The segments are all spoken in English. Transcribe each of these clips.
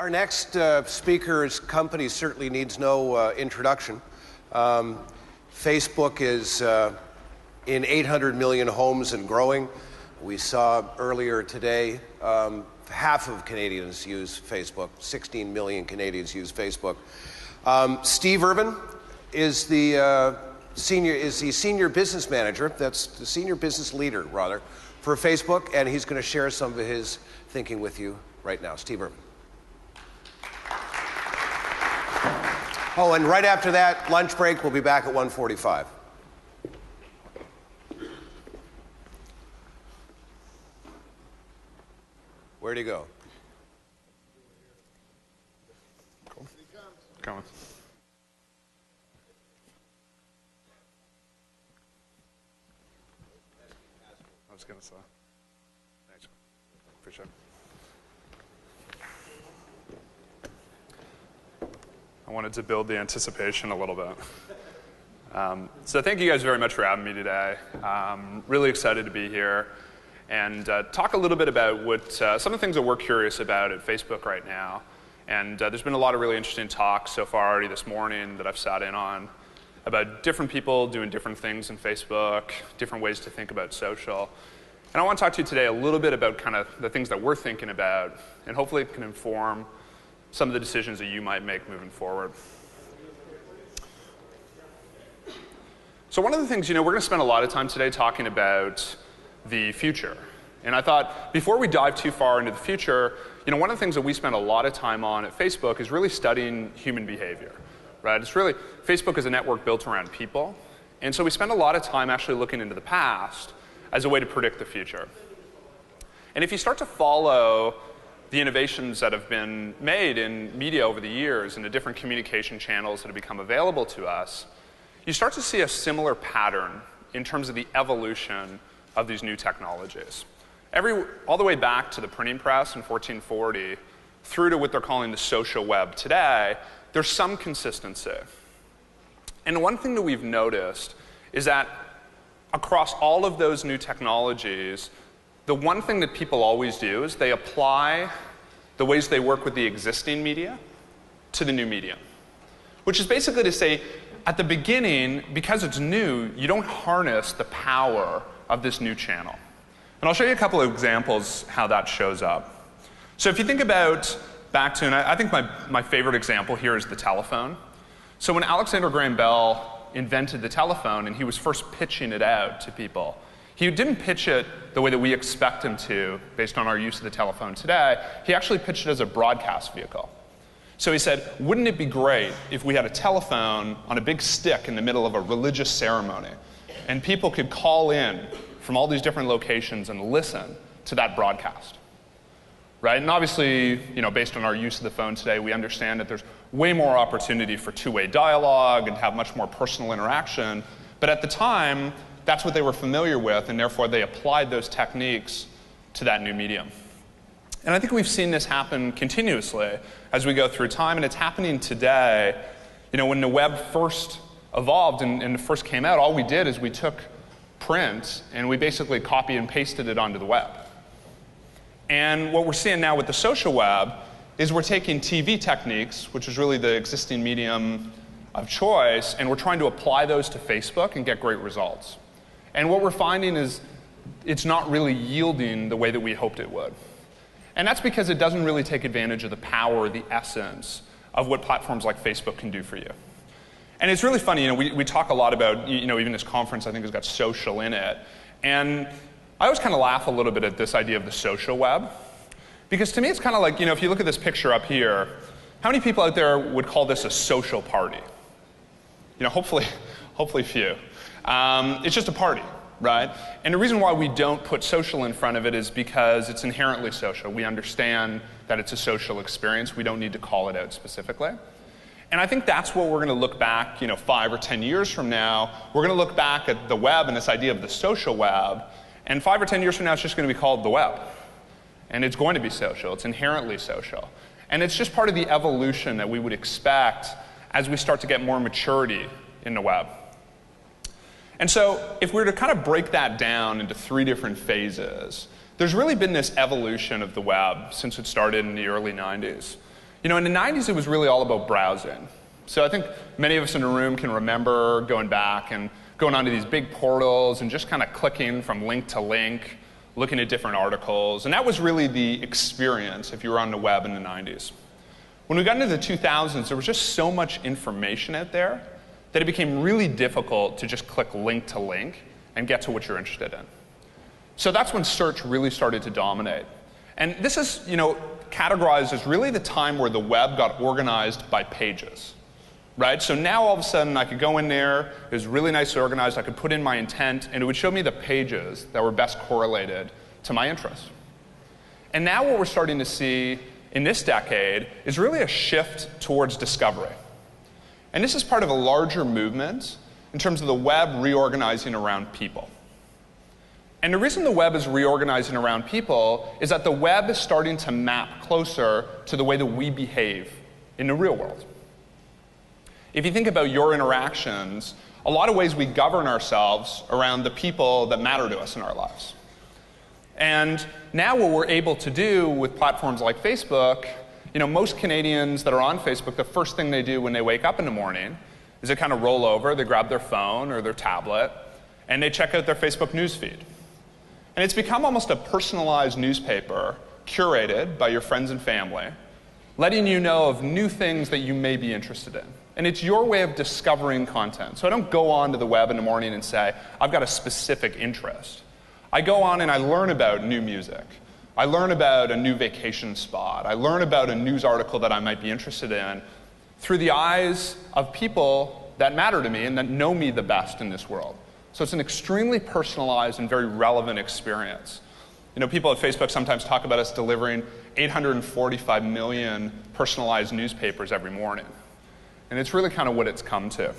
Our next speaker's company certainly needs no introduction. Facebook is in 800 million homes and growing. We saw earlier today half of Canadians use Facebook. 16 million Canadians use Facebook. Steve Irvine is the senior business manager. That's the senior business leader, rather, for Facebook, and he's going to share some of his thinking with you right now. Steve Irvine. Oh, and right after that, lunch break, we'll be back at 1:45. Where'd he go? Cool. Coming. I was going to say. Thanks. Appreciate it. I wanted to build the anticipation a little bit. So thank you guys very much for having me today. Really excited to be here and talk a little bit about what some of the things that we're curious about at Facebook right now. And there's been a lot of really interesting talks so far already this morning that I've sat in on about different people doing different things in Facebook, different ways to think about social. And I want to talk to you today a little bit about kind of the things that we're thinking about, and hopefully it can inform some of the decisions that you might make moving forward. So one of the things, we're going to spend a lot of time today talking about the future. And I thought, before we dive too far into the future, one of the things that we spend a lot of time on at Facebook is really studying human behavior, right? Facebook is a network built around people. And so we spend a lot of time actually looking into the past as a way to predict the future. And if you start to follow the innovations that have been made in media over the years and the different communication channels that have become available to us, you start to see a similar pattern in terms of the evolution of these new technologies. All the way back to the printing press in 1440 through to what they're calling the social web today, there's some consistency. And one thing that we've noticed is that across all of those new technologies, the one thing that people always do is they apply the ways they work with the existing media to the new medium. Which is basically to say, at the beginning, because it's new, you don't harness the power of this new channel. And I'll show you a couple of examples how that shows up. So if you think about back to, and I think my favorite example here is the telephone. So when Alexander Graham Bell invented the telephone and he was first pitching it out to people, he didn't pitch it the way that we expect him to, based on our use of the telephone today. He actually pitched it as a broadcast vehicle. So he said, wouldn't it be great if we had a telephone on a big stick in the middle of a religious ceremony, and people could call in from all these different locations and listen to that broadcast, right? And obviously, based on our use of the phone today, we understand that there's way more opportunity for two-way dialogue and have much more personal interaction. But at the time, that's what they were familiar with, and therefore they applied those techniques to that new medium. And I think we've seen this happen continuously as we go through time, and it's happening today. When the web first evolved and first came out, all we did is we took print and we basically copy and pasted it onto the web. And what we're seeing now with the social web is we're taking TV techniques, which is really the existing medium of choice, and we're trying to apply those to Facebook and get great results. And what we're finding is it's not really yielding the way that we hoped it would. And that's because it doesn't really take advantage of the power, the essence of what platforms like Facebook can do for you. And it's really funny, we talk a lot about, even this conference I think has got social in it. And I always kind of laugh a little bit at this idea of the social web. Because to me it's kind of like, if you look at this picture up here, how many people out there would call this a social party? Hopefully few. It's just a party, right? And the reason why we don't put social in front of it is because it's inherently social. We understand that it's a social experience. We don't need to call it out specifically. And I think that's what we're going to look back, 5 or 10 years from now. We're going to look back at the web and this idea of the social web, and 5 or 10 years from now, it's just going to be called the web. And it's going to be social. It's inherently social. And it's just part of the evolution that we would expect as we start to get more maturity in the web. And so if we were to kind of break that down into 3 different phases, there's really been this evolution of the web since it started in the early 90s. You know, in the 90s, it was really all about browsing. So I think many of us in the room can remember going back and going onto these big portals and just kind of clicking from link to link, looking at different articles. And that was really the experience if you were on the web in the 90s. When we got into the 2000s, there was just so much information out there that it became really difficult to just click link to link and get to what you're interested in. So that's when search really started to dominate. And this is, you know, categorized as really the time where the web got organized by pages, right? So now all of a sudden I could go in there, it was really nicely organized, I could put in my intent, and it would show me the pages that were best correlated to my interests. And now what we're starting to see in this decade is really a shift towards discovery. And this is part of a larger movement in terms of the web reorganizing around people. And the reason the web is reorganizing around people is that the web is starting to map closer to the way that we behave in the real world. If you think about your interactions, a lot of ways we govern ourselves around the people that matter to us in our lives. And now what we're able to do with platforms like Facebook, you know, most Canadians that are on Facebook, the first thing they do when they wake up in the morning is they kind of roll over, they grab their phone or their tablet, and they check out their Facebook newsfeed. And it's become almost a personalized newspaper curated by your friends and family, letting you know of new things that you may be interested in. And it's your way of discovering content. So I don't go onto the web in the morning and say, I've got a specific interest. I go on and I learn about new music. I learn about a new vacation spot. I learn about a news article that I might be interested in through the eyes of people that matter to me and that know me the best in this world. So it's an extremely personalized and very relevant experience. You know, people at Facebook sometimes talk about us delivering 845 million personalized newspapers every morning. And it's really kind of what it's come to.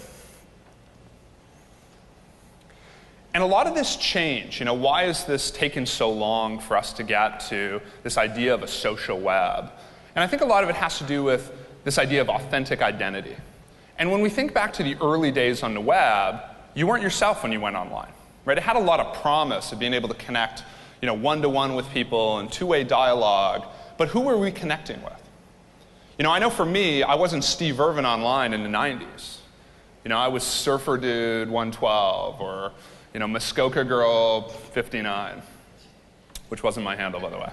And a lot of this change, you know, why is this taking so long for us to get to this idea of a social web? And I think a lot of it has to do with this idea of authentic identity. And when we think back to the early days on the web, you weren't yourself when you went online, right? It had a lot of promise of being able to connect, you know, one-to-one with people and two-way dialogue, but who were we connecting with? You know, I know for me, I wasn't Steve Irvine online in the 90s. You know, I was Surfer Dude 112 or, you know, Muskoka Girl 59, which wasn't my handle, by the way.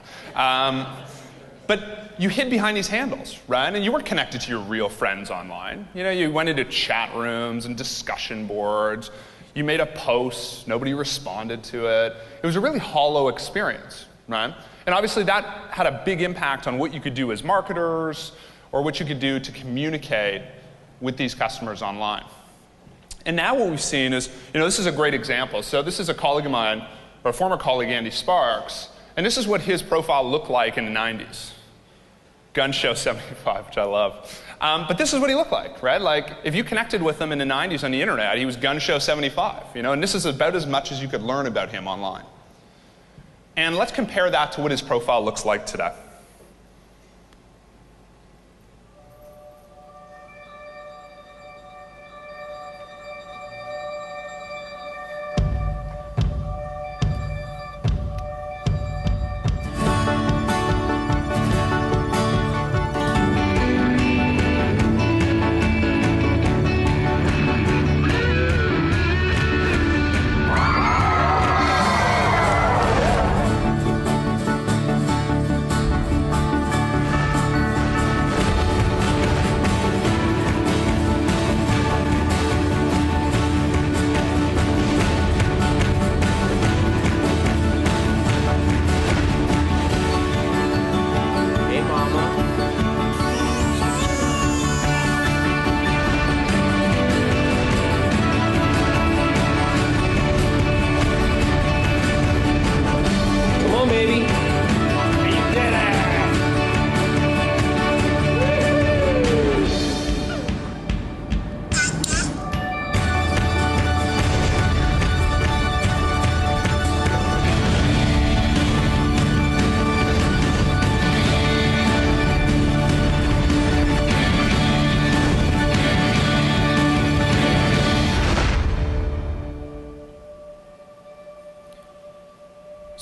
But you hid behind these handles, right? And you weren't connected to your real friends online. You know, you went into chat rooms and discussion boards. You made a post. Nobody responded to it. It was a really hollow experience, right? And obviously that had a big impact on what you could do as marketers or what you could do to communicate with these customers online. And now what we've seen is, you know, this is a great example. So this is a colleague of mine, or a former colleague, Andy Sparks, and this is what his profile looked like in the 90s. Gun Show 75, which I love. But this is what he looked like, right? Like, if you connected with him in the 90s on the internet, he was Gun Show 75, you know, and this is about as much as you could learn about him online. And let's compare that to what his profile looks like today.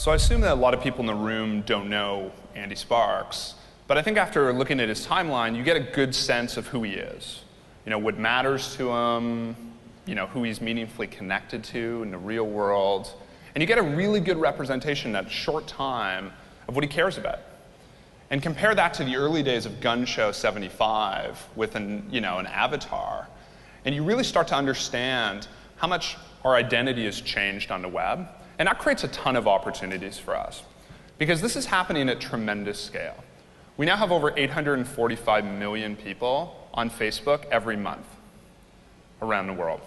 So I assume that a lot of people in the room don't know Andy Sparks, But I think after looking at his timeline, you get a good sense of who he is. What matters to him, who he's meaningfully connected to in the real world. And you get a really good representation in that short time of what he cares about. And compare that to the early days of Gun Show 75 with an avatar. And you really start to understand how much our identity has changed on the web. And that creates a ton of opportunities for us. Because this is happening at tremendous scale. We now have over 845 million people on Facebook every month around the world.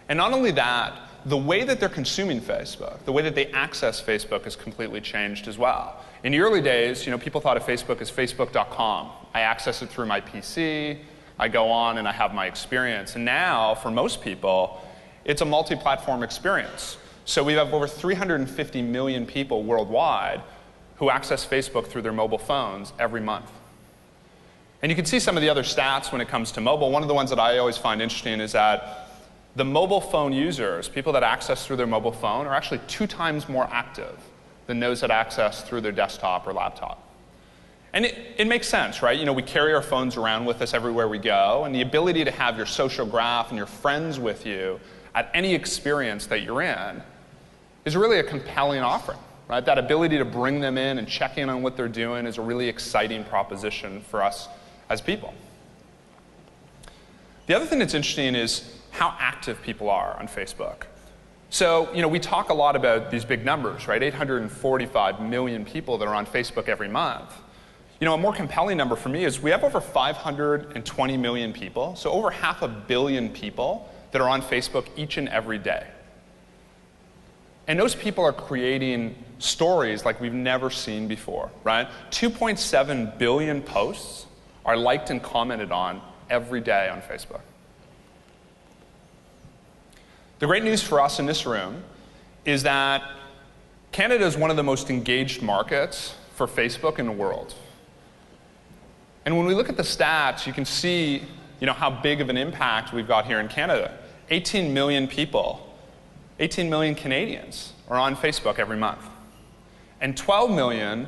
And not only that, the way that they're consuming Facebook, the way that they access Facebook has completely changed as well. In the early days, people thought of Facebook as facebook.com. I access it through my PC, I go on and I have my experience. And now, for most people, it's a multi-platform experience. So we have over 350 million people worldwide who access Facebook through their mobile phones every month. And you can see some of the other stats when it comes to mobile. One of the ones that I always find interesting is that the mobile phone users, people that access through their mobile phone, are actually 2 times more active than those that access through their desktop or laptop. And it makes sense, right? We carry our phones around with us everywhere we go, and the ability to have your social graph and your friends with you at any experience that you're in is really a compelling offering, right? That ability to bring them in and check in on what they're doing is a really exciting proposition for us as people. The other thing that's interesting is how active people are on Facebook. So, we talk a lot about these big numbers, right? 845 million people that are on Facebook every month. A more compelling number for me is we have over 520 million people, so over 500 million people that are on Facebook each and every day. And those people are creating stories like we've never seen before, right? 2.7 billion posts are liked and commented on every day on Facebook. The great news for us in this room is that Canada is one of the most engaged markets for Facebook in the world. And when we look at the stats, you can see how big of an impact we've got here in Canada. 18 million people, 18 million Canadians are on Facebook every month. And 12 million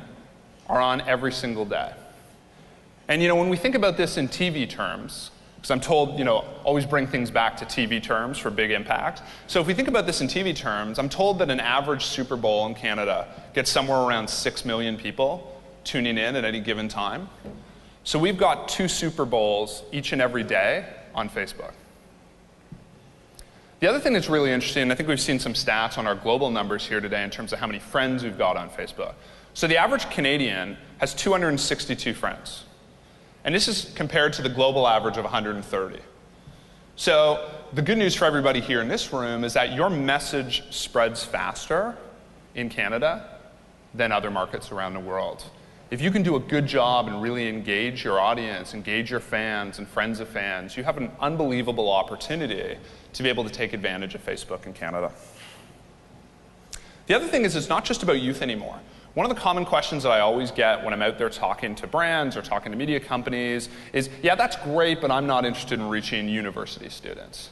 are on every single day. And when we think about this in TV terms, because I'm told, always bring things back to TV terms for big impact. So if we think about this in TV terms, I'm told that an average Super Bowl in Canada gets somewhere around 6 million people tuning in at any given time. So we've got 2 Super Bowls each and every day on Facebook. The other thing that's really interesting, and I think we've seen some stats on our global numbers here today in terms of how many friends we've got on Facebook. So the average Canadian has 262 friends. And this is compared to the global average of 130. So the good news for everybody here in this room is that your message spreads faster in Canada than other markets around the world. If you can do a good job and really engage your audience, engage your fans and friends of fans, you have an unbelievable opportunity to be able to take advantage of Facebook in Canada. The other thing is it's not just about youth anymore. One of the common questions that I always get when I'm out there talking to brands or talking to media companies is, yeah, that's great, but I'm not interested in reaching university students.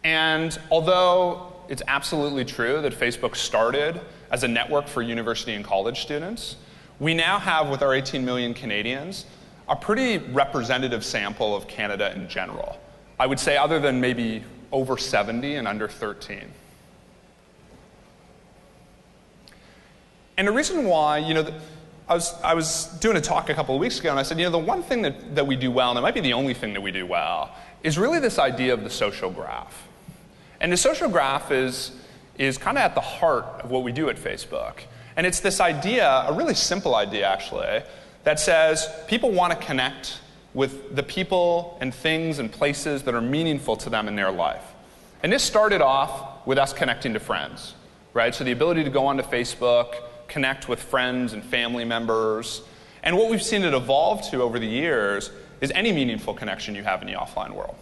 And although it's absolutely true that Facebook started as a network for university and college students, we now have, with our 18 million Canadians, a pretty representative sample of Canada in general. I would say other than maybe over 70 and under 13. And the reason why, I was doing a talk a couple of weeks ago, and I said, the one thing that we do well, and it might be the only thing that we do well, is really this idea of the social graph. And the social graph is kind of at the heart of what we do at Facebook. And it's this idea, a really simple idea actually, that says people want to connect with the people and things and places that are meaningful to them in their life. And this started off with us connecting to friends, right? So the ability to go onto Facebook, connect with friends and family members. And what we've seen it evolve to over the years is any meaningful connection you have in the offline world.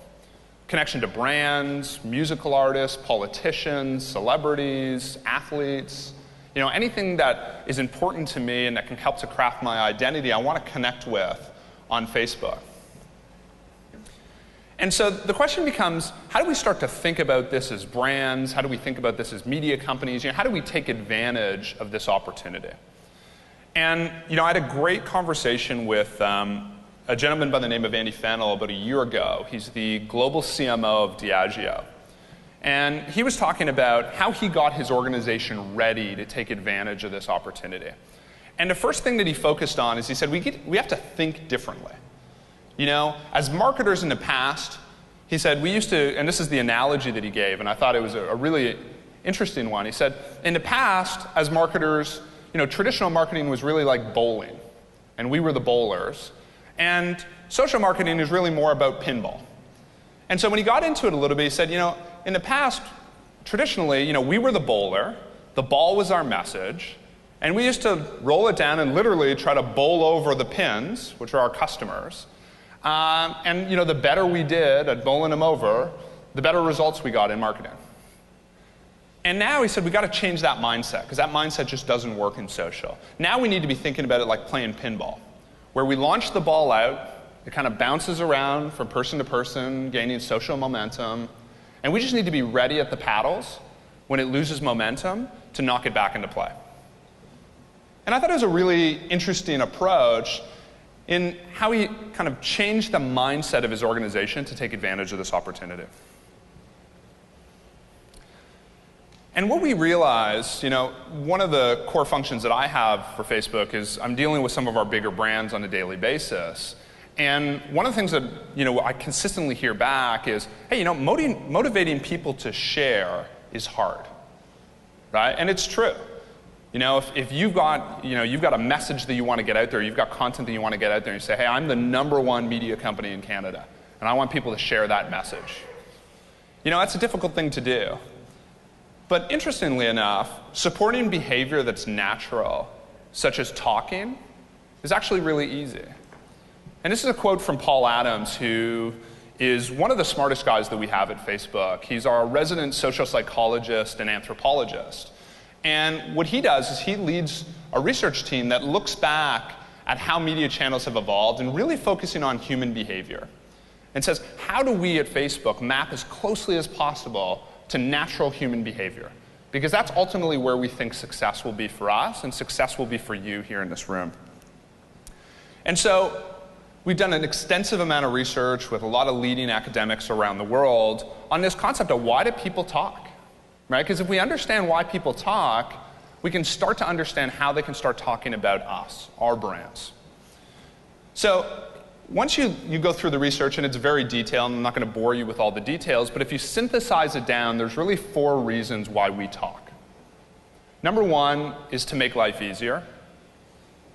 Connection to brands, musical artists, politicians, celebrities, athletes. Anything that is important to me and that can help to craft my identity, I want to connect with on Facebook. And so the question becomes, how do we start to think about this as brands? How do we think about this as media companies? How do we take advantage of this opportunity? And I had a great conversation with a gentleman by the name of Andy Fennell about a year ago. He's the global CMO of Diageo. And he was talking about how he got his organization ready to take advantage of this opportunity. And the first thing that he focused on is he said, we have to think differently. As marketers in the past, he said, we used to, and this is the analogy that he gave, and I thought it was a really interesting one. He said, in the past, as marketers, traditional marketing was really like bowling, and we were the bowlers. And social marketing is really more about pinball. And so when he got into it a little bit, he said, in the past, traditionally, we were the bowler, the ball was our message, and we used to roll it down and literally try to bowl over the pins, which are our customers. And the better we did at bowling them over, the better results we got in marketing. And now he said, we got to change that mindset, because that mindset just doesn't work in social. Now we need to be thinking about it like playing pinball, where we launch the ball out, it kind of bounces around from person to person, gaining social momentum, and we just need to be ready at the paddles when it loses momentum to knock it back into play. And I thought it was a really interesting approach in how he kind of changed the mindset of his organization to take advantage of this opportunity. And what we realized, one of the core functions that I have for Facebook is I'm dealing with some of our bigger brands on a daily basis. And one of the things that I consistently hear back is, hey, motivating people to share is hard, right? And it's true. If you've got a message that you want to get out there, you've got content that you want to get out there, and you say, hey, I'm the #1 media company in Canada, and I want people to share that message. That's a difficult thing to do. But interestingly enough, supporting behavior that's natural, such as talking, is actually really easy. And this is a quote from Paul Adams, who is one of the smartest guys that we have at Facebook. He's our resident social psychologist and anthropologist. And what he does is he leads a research team that looks back at how media channels have evolved and really focusing on human behavior. And says, how do we at Facebook map as closely as possible to natural human behavior? Because that's ultimately where we think success will be for us and success will be for you here in this room. And so we've done an extensive amount of research with a lot of leading academics around the world on this concept of why do people talk, right? Because if we understand why people talk, we can start to understand how they can start talking about us, our brands. So once you go through the research, and it's very detailed, and I'm not going to bore you with all the details, but if you synthesize it down, there's really 4 reasons why we talk. Number 1 is to make life easier.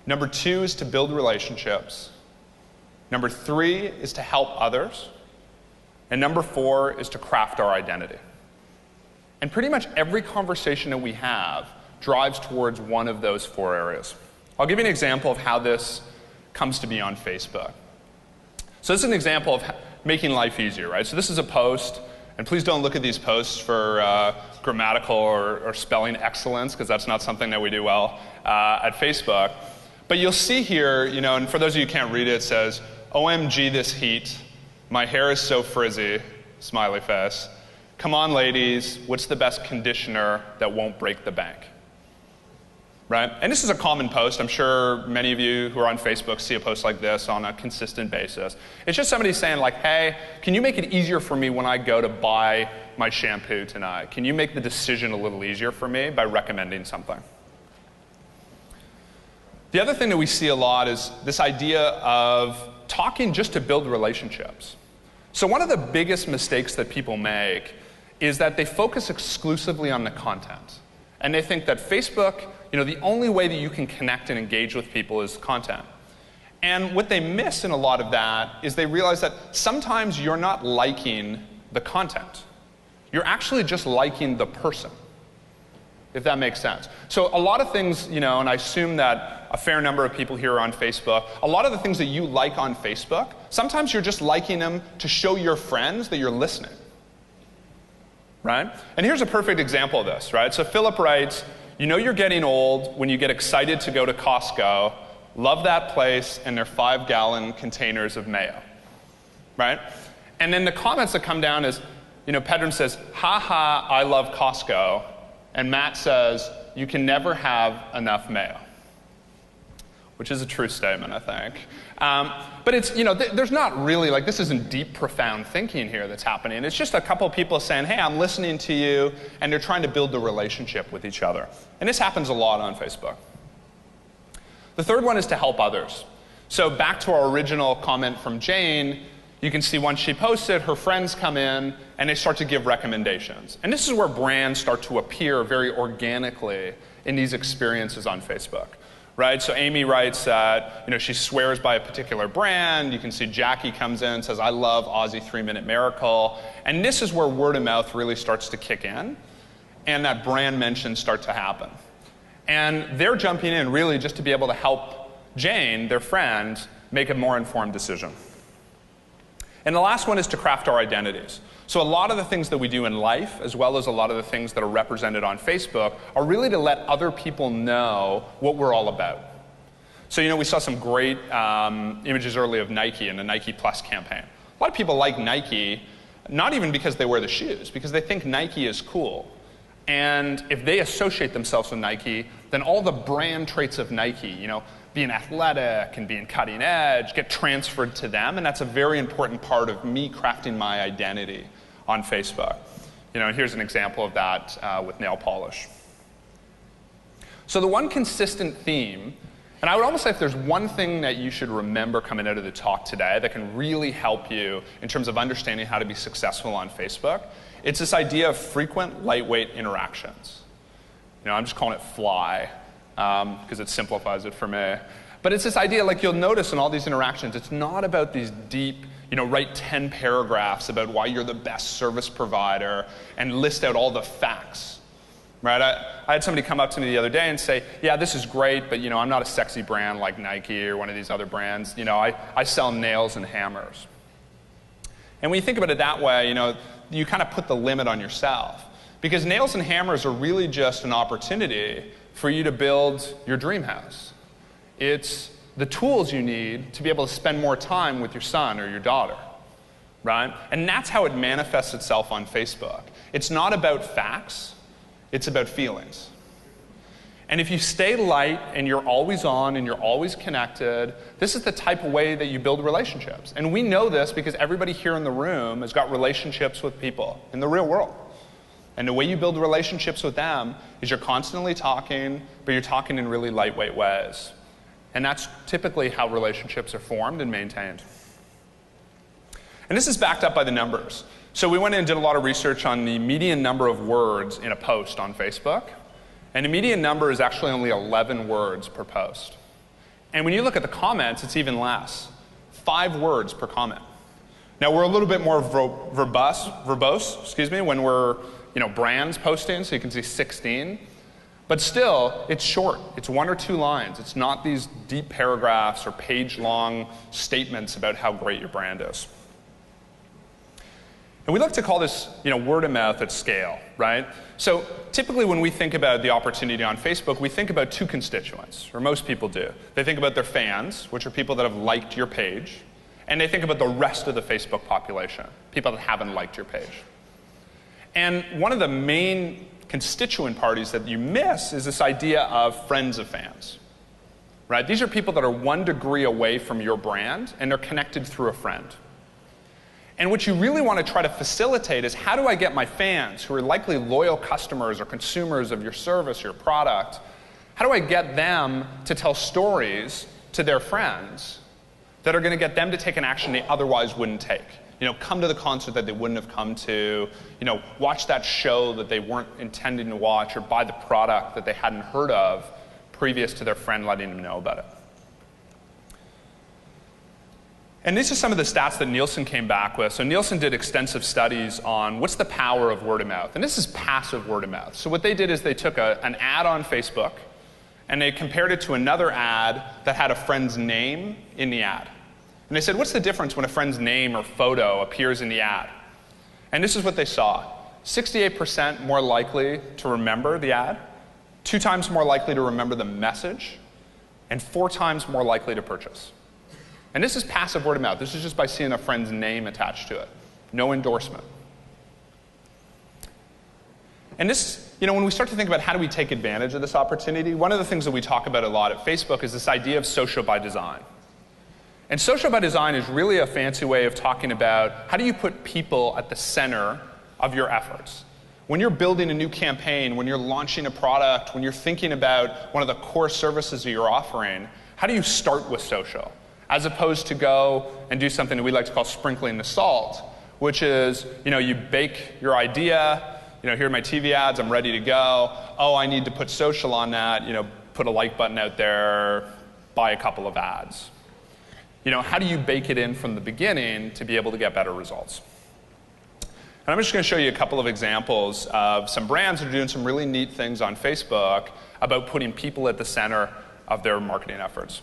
Number 2 is to build relationships. Number 3 is to help others. And number 4 is to craft our identity. And pretty much every conversation that we have drives towards one of those 4 areas. I'll give you an example of how this comes to be on Facebook. So this is an example of making life easier, right? So this is a post, and please don't look at these posts for grammatical or spelling excellence, because that's not something that we do well at Facebook. But you'll see here, and for those of you who can't read it, it says, OMG this heat, my hair is so frizzy, smiley face. Come on ladies, what's the best conditioner that won't break the bank? Right? And this is a common post. I'm sure many of you who are on Facebook see a post like this on a consistent basis. It's just somebody saying like, hey, can you make it easier for me when I go to buy my shampoo tonight? Can you make the decision a little easier for me by recommending something? The other thing that we see a lot is this idea of talking just to build relationships. So one of the biggest mistakes that people make is that they focus exclusively on the content. And they think that Facebook, the only way that you can connect and engage with people is content. And what they miss in a lot of that is they realize that sometimes you're not liking the content. You're actually just liking the person, if that makes sense. So a lot of things, and I assume that a fair number of people here are on Facebook, a lot of the things that you like on Facebook, sometimes you're just liking them to show your friends that you're listening. Right? And here's a perfect example of this, right? So Philip writes, you're getting old when you get excited to go to Costco, love that place and their 5-gallon containers of mayo, right? And then the comments that come down is, Pedram says, haha, I love Costco. And Matt says, you can never have enough mayo. which is a true statement, I think. But it's, there's not really, this isn't deep, profound thinking here that's happening. It's just a couple of people saying, hey, I'm listening to you, and they're trying to build the relationship with each other. And this happens a lot on Facebook. The third one is to help others. So back to our original comment from Jane, you can see once she posted, her friends come in, and they start to give recommendations. And this is where brands start to appear very organically in these experiences on Facebook. Right? So Amy writes that she swears by a particular brand. You can see Jackie comes in and says, I love Aussie 3-Minute Miracle. And this is where word of mouth really starts to kick in, and that brand mentions start to happen. And they're jumping in really just to be able to help Jane, their friend, make a more informed decision. And the last one is to craft our identities. So a lot of the things that we do in life, as well as a lot of the things that are represented on Facebook, are really to let other people know what we're all about. So we saw some great images earlier of Nike and the Nike Plus campaign. A lot of people like Nike, not even because they wear the shoes, because they think Nike is cool. And if they associate themselves with Nike, then all the brand traits of Nike, being athletic and being cutting edge, get transferred to them, and that's a very important part of me crafting my identity on Facebook. And here's an example of that with nail polish. So the one consistent theme, and I would almost say if there's one thing that you should remember coming out of the talk today that can really help you in terms of understanding how to be successful on Facebook, it's this idea of frequent, lightweight interactions. I'm just calling it FLY, because it simplifies it for me. But it's this idea, you'll notice in all these interactions, it's not about these deep, write 10 paragraphs about why you're the best service provider and list out all the facts. Right? I had somebody come up to me the other day and say, yeah, this is great, but I'm not a sexy brand like Nike or one of these other brands. I sell nails and hammers. And when you think about it that way, you kind of put the limit on yourself. Because nails and hammers are really just an opportunity for you to build your dream house. It's the tools you need to be able to spend more time with your son or your daughter, right? And that's how it manifests itself on Facebook. It's not about facts, it's about feelings. And if you stay light and you're always on and you're always connected, this is the type of way that you build relationships. And we know this because everybody here in the room has got relationships with people in the real world. And the way you build relationships with them is you're constantly talking, but you're talking in really lightweight ways. And that's typically how relationships are formed and maintained. And this is backed up by the numbers. So we went in and did a lot of research on the median number of words in a post on Facebook. And the median number is actually only 11 words per post. And when you look at the comments, it's even less. 5 words per comment. Now we're a little bit more verbose, when we're brands posting, so you can see 16. But still, it's short. It's 1 or 2 lines. It's not these deep paragraphs or page-long statements about how great your brand is. And we like to call this, word of mouth at scale, right? So typically when we think about the opportunity on Facebook, we think about 2 constituents, or most people do. They think about their fans, which are people that have liked your page, and they think about the rest of the Facebook population, people that haven't liked your page. And one of the main constituent parties that you miss is this idea of friends of fans, right? These are people that are 1 degree away from your brand, and they're connected through a friend. And what you really want to try to facilitate is how do I get my fans, who are likely loyal customers or consumers of your service, your product, how do I get them to tell stories to their friends that are going to get them to take an action they otherwise wouldn't take? Come to the concert that they wouldn't have come to, watch that show that they weren't intending to watch, or buy the product that they hadn't heard of previous to their friend letting them know about it. And these are some of the stats that Nielsen came back with. So Nielsen did extensive studies on what's the power of word of mouth. And this is passive word of mouth. So what they did is they took an ad on Facebook, and they compared it to another ad that had a friend's name in the ad. And they said, what's the difference when a friend's name or photo appears in the ad? And this is what they saw. 68% more likely to remember the ad, 2 times more likely to remember the message, and 4 times more likely to purchase. And this is passive word of mouth. This is just by seeing a friend's name attached to it. No endorsement. And this, when we start to think about how do we take advantage of this opportunity, one of the things that we talk about a lot at Facebook is this idea of social by design. And social by design is really a fancy way of talking about how do you put people at the center of your efforts. When you're building a new campaign, when you're launching a product, when you're thinking about one of the core services that you're offering, how do you start with social? As opposed to go and do something that we like to call sprinkling the salt, which is, you bake your idea, here are my TV ads, I'm ready to go. Oh, I need to put social on that, put a like button out there, buy a couple of ads. How do you bake it in from the beginning to be able to get better results? And I'm just going to show you a couple of examples of some brands that are doing some really neat things on Facebook about putting people at the center of their marketing efforts.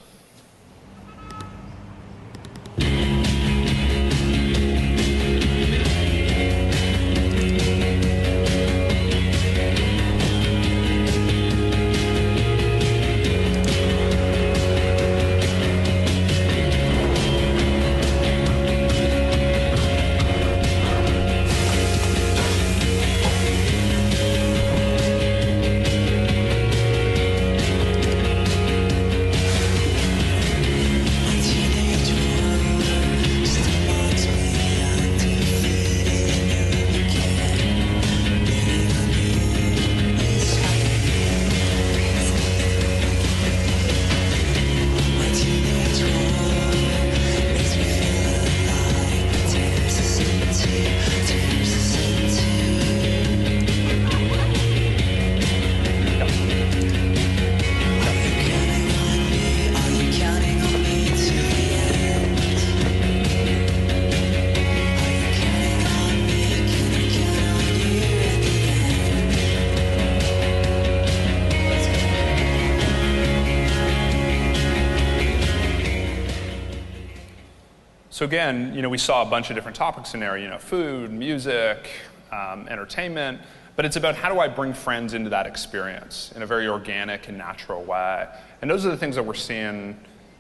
So again, we saw a bunch of different topics in there, food, music, entertainment, but it's about how do I bring friends into that experience in a very organic and natural way. And those are the things that we're seeing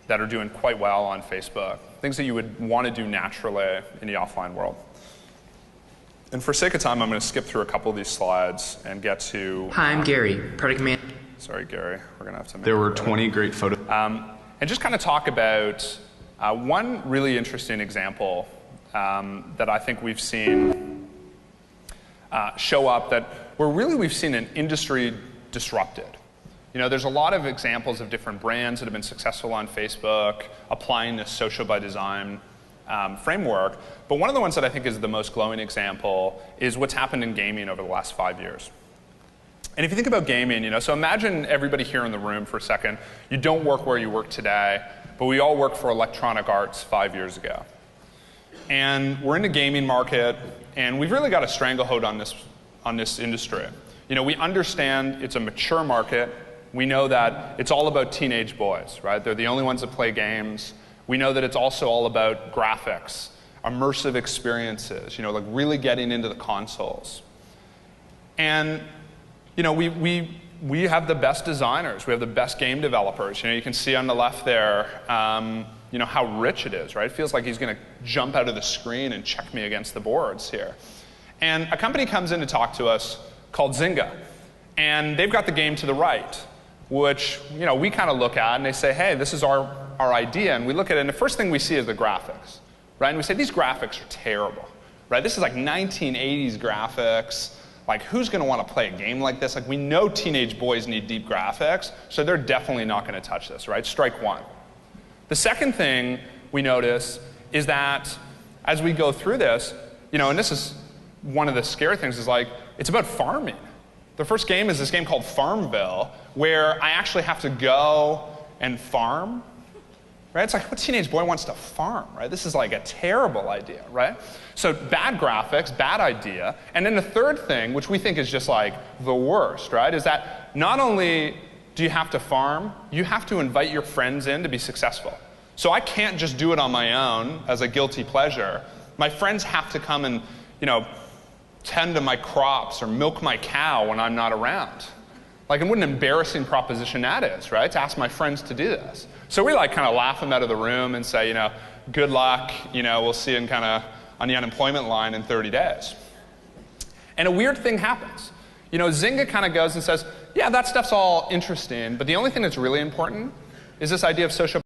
that are doing quite well on Facebook, things that you would want to do naturally in the offline world. And for sake of time, I'm going to skip through a couple of these slides and get to... Hi, I'm Gary, product manager. Sorry, Gary. We're going to have to make There were 20 great photos. and just kind of talk about one really interesting example that I think we've seen show up where really we've seen an industry disrupted. There's a lot of examples of different brands that have been successful on Facebook applying this social by design framework, but one of the ones that I think is the most glowing example is what's happened in gaming over the last 5 years. And if you think about gaming, so imagine everybody here in the room for a second. You don't work where you work today, but we all worked for Electronic Arts 5 years ago. And we're in the gaming market, and we've really got a stranglehold on this industry. We understand it's a mature market. We know that it's all about teenage boys, right? They're the only ones that play games. We know that it's also all about graphics, immersive experiences, like really getting into the consoles. And, we have the best designers. We have the best game developers. You can see on the left there, how rich it is, right? It feels like he's going to jump out of the screen and check me against the boards here. And a company comes in to talk to us called Zynga. And they've got the game to the right, which, we kind of look at and they say, hey, this is our idea. And we look at it and the first thing we see is the graphics, right? And we say, these graphics are terrible, right? This is like 1980s graphics. Like, who's going to want to play a game like this? Like, we know teenage boys need deep graphics, so they're definitely not going to touch this, right? Strike one. The second thing we notice is that as we go through this, and this is one of the scary things, is like, it's about farming. The first game is this game called Farmville, where I actually have to go and farm, right? It's like, what teenage boy wants to farm, right? This is like a terrible idea, right? So bad graphics, bad idea. And then the third thing, which we think is just like the worst, right, is that not only do you have to farm, you have to invite your friends in to be successful. So I can't just do it on my own as a guilty pleasure. My friends have to come and, tend to my crops or milk my cow when I'm not around. Like, and what an embarrassing proposition that is, right? To ask my friends to do this. So we kind of laugh them out of the room and say, good luck, we'll see you on the unemployment line in 30 days. And a weird thing happens. Zynga kind of goes and says, yeah, that stuff's all interesting, but the only thing that's really important is this idea of social